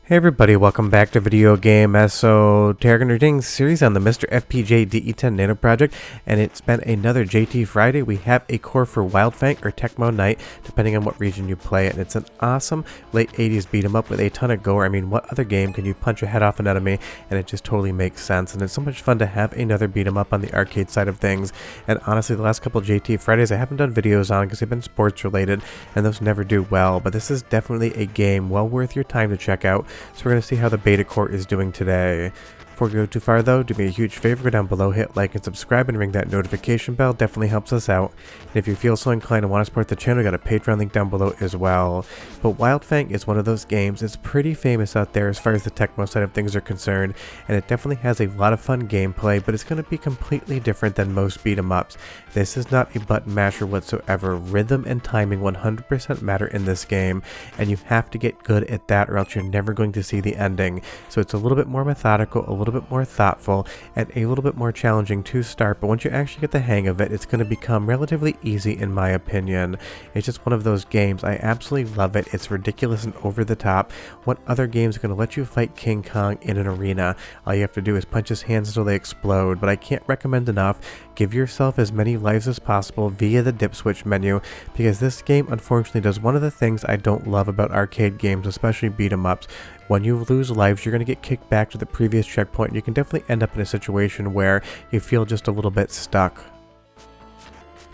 Hey everybody, welcome back to Video Game SO. Today we're going to doing a series on the MiSTer FPGA DE10 Nano project, and it's been another JT Friday. We have a core for Wild Fang or Tecmo Night, depending on what region you play it. And it's an awesome late 80s beat 'em up with a ton of gore. I mean, what other game can you punch a head off an enemy and it just totally makes sense? And it's so much fun to have another beat 'em up on the arcade side of things. And honestly, the last couple JT Fridays I haven't done videos on because they've been sports related, and those never do well. But this is definitely a game well worth your time to check out. So we're going to see how the beta core is doing today. Before we go too far though, do me a huge favor, go down below, hit like and subscribe and ring that notification bell, definitely helps us out. And if you feel so inclined and want to support the channel, we got a Patreon link down below as well. But Wild Fang is one of those games, it's pretty famous out there as far as the Tecmo side of things are concerned, and it definitely has a lot of fun gameplay, but it's going to be completely different than most beat 'em ups. This is not a button masher whatsoever. Rhythm and timing 100% matter in this game, and you have to get good at that or else you're never going to see the ending. So it's a little bit more methodical, a little bit more thoughtful, and a little bit more challenging to start, but once you actually get the hang of it, it's going to become relatively easy in my opinion. It's just one of those games. I absolutely love it. It's ridiculous and over the top. What other games are going to let you fight King Kong in an arena? All you have to do is punch his hands until they explode, but I can't recommend enough. Give yourself as many lives as possible via the dip switch menu, because this game unfortunately does one of the things I don't love about arcade games, especially beat 'em ups. When you lose lives, you're going to get kicked back to the previous checkpoint, and you can definitely end up in a situation where you feel just a little bit stuck.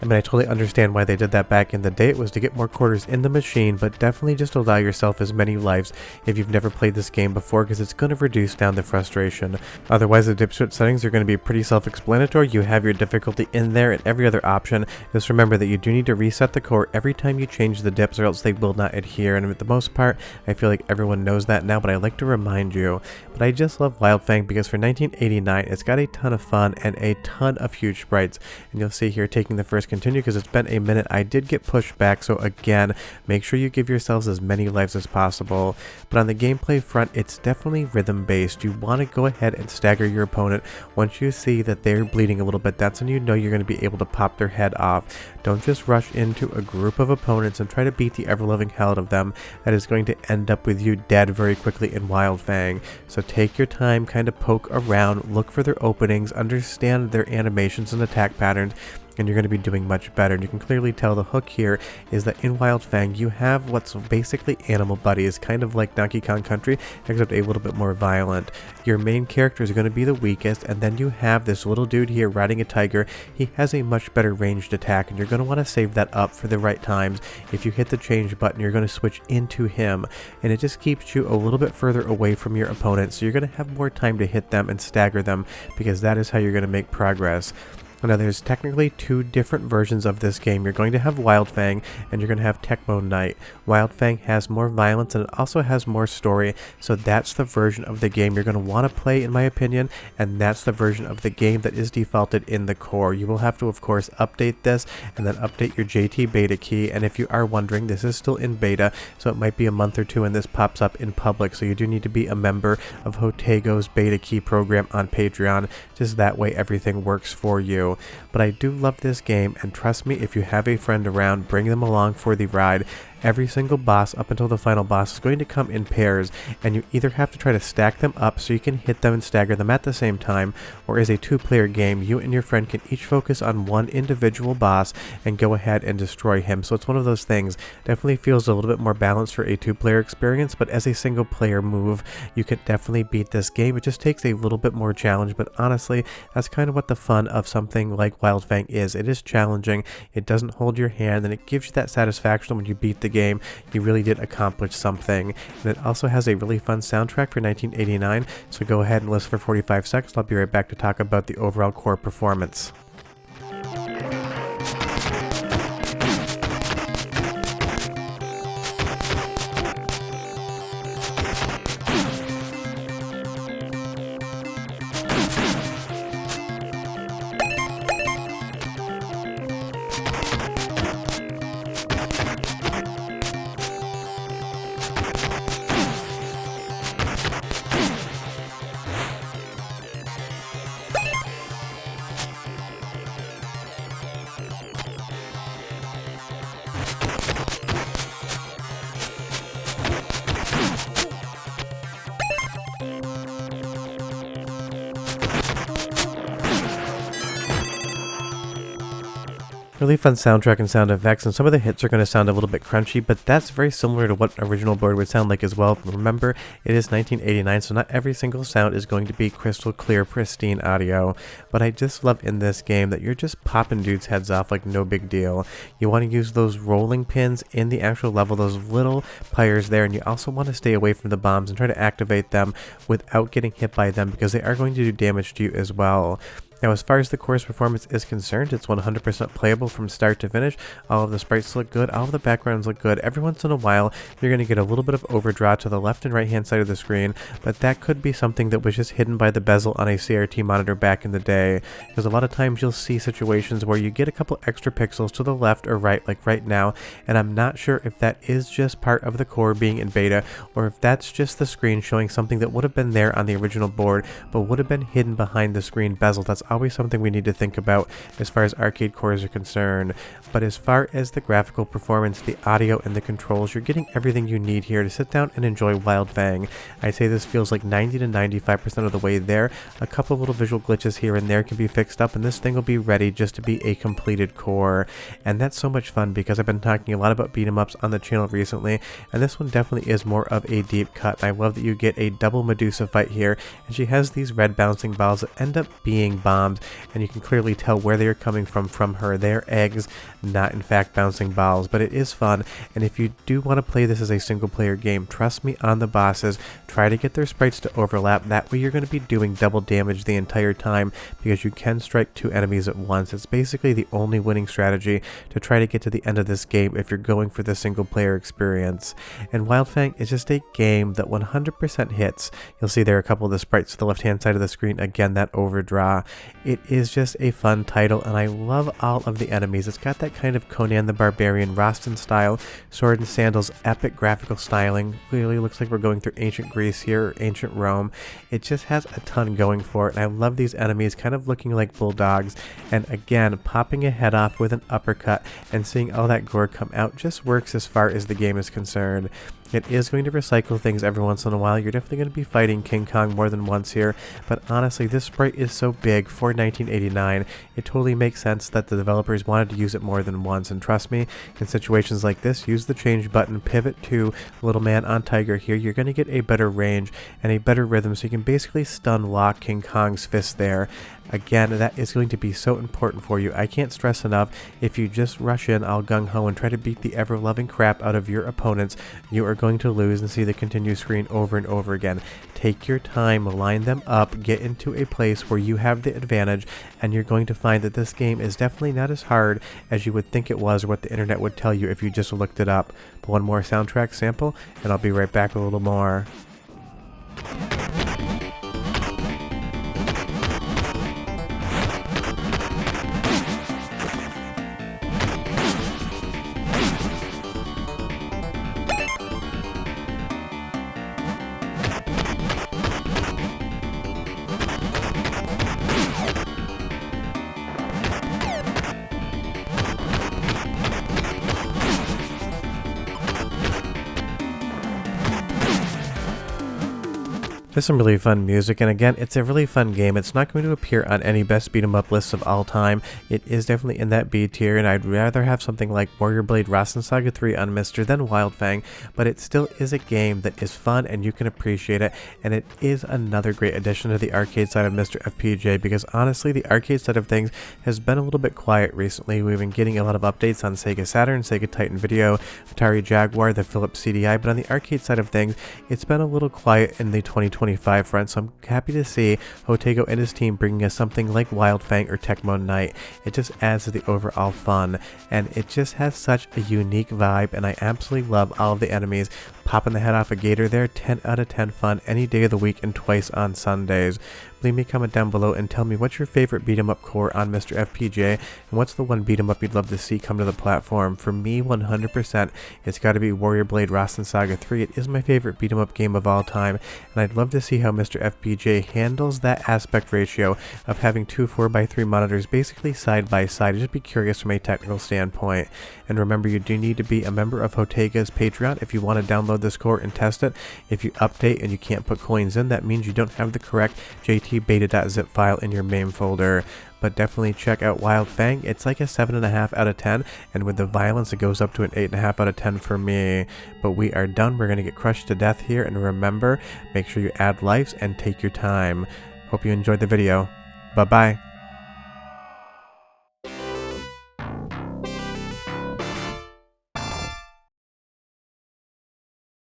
I mean, I totally understand why they did that back in the day. It was to get more quarters in the machine, but definitely just allow yourself as many lives if you've never played this game before, because it's going to reduce down the frustration. Otherwise, the dip switch settings are going to be pretty self-explanatory. You have your difficulty in there and every other option. Just remember that you do need to reset the core every time you change the dips, or else they will not adhere. And for the most part, I feel like everyone knows that now, but I like to remind you. But I just love Wild Fang because for 1989, it's got a ton of fun and a ton of huge sprites. And you'll see here, taking the first continue because it's been a minute, I did get pushed back, so again, make sure you give yourselves as many lives as possible. But on the gameplay front, it's definitely rhythm based. You want to go ahead and stagger your opponent. Once you see that they're bleeding a little bit, that's when you know you're going to be able to pop their head off. Don't just rush into a group of opponents and try to beat the ever-loving hell out of them. That is going to end up with you dead very quickly in Wild Fang. So take your time, kind of poke around, look for their openings, understand their animations and attack patterns, and you're going to be doing much better. And you can clearly tell the hook here is that in Wild Fang you have what's basically animal buddies, kind of like Donkey Kong Country, except a little bit more violent. Your main character is going to be the weakest, and then you have this little dude here riding a tiger. He has a much better ranged attack, and you're going to want to save that up for the right times. If you hit the change button, you're going to switch into him, and it just keeps you a little bit further away from your opponent, so you're going to have more time to hit them and stagger them, because that is how you're going to make progress. Now there's technically two different versions of this game. You're going to have Wild Fang and you're going to have Tecmo Night. Wild Fang has more violence and it also has more story, so that's the version of the game you're going to want to play in my opinion, and that's the version of the game that is defaulted in the core. You will have to of course update this and then update your JT beta key, and if you are wondering, this is still in beta, so it might be a month or two and this pops up in public, so you do need to be a member of Jotego's beta key program on Patreon, just that way everything works for you. But I do love this game, and trust me, if you have a friend around, bring them along for the ride. Every single boss up until the final boss is going to come in pairs, and you either have to try to stack them up so you can hit them and stagger them at the same time, or as a two-player game, you and your friend can each focus on one individual boss and go ahead and destroy him. So it's one of those things, definitely feels a little bit more balanced for a two-player experience, but as a single-player move, you can definitely beat this game. It just takes a little bit more challenge, but honestly, that's kind of what the fun of something like Wild Fang is. It is challenging, it doesn't hold your hand, and it gives you that satisfaction when you beat the game. You really did accomplish something. And it also has a really fun soundtrack for 1989, so go ahead and listen for 45 seconds. I'll be right back to talk about the overall core performance. Really fun soundtrack and sound effects, and some of the hits are going to sound a little bit crunchy, but that's very similar to what an original board would sound like as well. Remember, it is 1989, so not every single sound is going to be crystal clear, pristine audio, but I just love in this game that you're just popping dudes' heads off like no big deal. You want to use those rolling pins in the actual level, those little pliers there, and you also want to stay away from the bombs and try to activate them without getting hit by them because they are going to do damage to you as well. Now, as far as the core's performance is concerned, it's 100% playable from start to finish. All of the sprites look good, all of the backgrounds look good. Every once in a while, you're going to get a little bit of overdraw to the left and right hand side of the screen, but that could be something that was just hidden by the bezel on a CRT monitor back in the day. Because a lot of times you'll see situations where you get a couple extra pixels to the left or right, like right now, and I'm not sure if that is just part of the core being in beta, or if that's just the screen showing something that would have been there on the original board, but would have been hidden behind the screen bezel. That's always something we need to think about as far as arcade cores are concerned. But as far as the graphical performance, the audio, and the controls, you're getting everything you need here to sit down and enjoy Wild Fang. I'd say this feels like 90 to 95% of the way there. A couple little visual glitches here and there can be fixed up, and this thing will be ready just to be a completed core. And that's so much fun because I've been talking a lot about beat 'em ups on the channel recently, and this one definitely is more of a deep cut. I love that you get a double Medusa fight here, and she has these red bouncing balls that end up being bombs, and you can clearly tell where they are coming from her. They are eggs, not in fact bouncing balls, but it is fun. And if you do want to play this as a single player game, trust me on the bosses, try to get their sprites to overlap. That way you're going to be doing double damage the entire time because you can strike two enemies at once. It's basically the only winning strategy to try to get to the end of this game if you're going for the single player experience. And Wild Fang is just a game that 100% hits. You'll see there are a couple of the sprites to the left hand side of the screen, again that overdraw. It is just a fun title, and I love all of the enemies. It's got that kind of Conan the Barbarian Rostin style, sword and sandals, epic graphical styling. Really looks like we're going through ancient Greece here, or ancient Rome. It just has a ton going for it, and I love these enemies kind of looking like bulldogs, and again, popping a head off with an uppercut and seeing all that gore come out just works as far as the game is concerned. It is going to recycle things every once in a while. You're definitely going to be fighting King Kong more than once here, but honestly, this sprite is so big for 1989, it totally makes sense that the developers wanted to use it more than once, and trust me, in situations like this, use the change button, pivot to Little Man on Tiger here, you're going to get a better range and a better rhythm, so you can basically stun lock King Kong's fist there. Again, that is going to be so important for you. I can't stress enough, if you just rush in all gung-ho and try to beat the ever-loving crap out of your opponents, you are going to lose and see the continue screen over and over again. Take your time, line them up, get into a place where you have the advantage, and you're going to find that this game is definitely not as hard as you would think it was or what the internet would tell you if you just looked it up. But one more soundtrack sample, and I'll be right back with a little more. There's some really fun music, and again, it's a really fun game. It's not going to appear on any best beat 'em up lists of all time. It is definitely in that B tier, and I'd rather have something like Warrior Blade Rasen Saga 3 on MiSTer than Wild Fang, but it still is a game that is fun and you can appreciate it, and it is another great addition to the arcade side of MiSTer FPGA, because honestly, the arcade side of things has been a little bit quiet recently. We've been getting a lot of updates on Sega Saturn, Sega Titan Video, Atari Jaguar, the Philips CDI, but on the arcade side of things, it's been a little quiet in the 2025 front, so I'm happy to see Jotego and his team bringing us something like Wild Fang or Tecmo Night. It just adds to the overall fun, and it just has such a unique vibe, and I absolutely love all of the enemies. Popping the head off a gator there, 10 out of 10 fun any day of the week and twice on Sundays. Leave me a comment down below and tell me what's your favorite beat 'em up core on MiSTer FPGA, and what's the one beat 'em up you'd love to see come to the platform. For me, 100%, it's got to be Warrior Blade Rasen Saga 3. It is my favorite beat 'em up game of all time, and I'd love to see how MiSTer FPGA handles that aspect ratio of having two 4x3 monitors basically side by side. I'd just be curious from a technical standpoint. And remember, you do need to be a member of Jotego's Patreon if you want to download this core and test it. If you update and you can't put coins in, that means you don't have the correct JTBeta.zip file in your main folder. but definitely check out Wild Fang. It's like a 7.5 out of 10, and with the violence it goes up to an 8.5 out of 10 for me. But we are done. We're gonna get crushed to death here, and remember, make sure you add lives and take your time. Hope you enjoyed the video. Bye bye.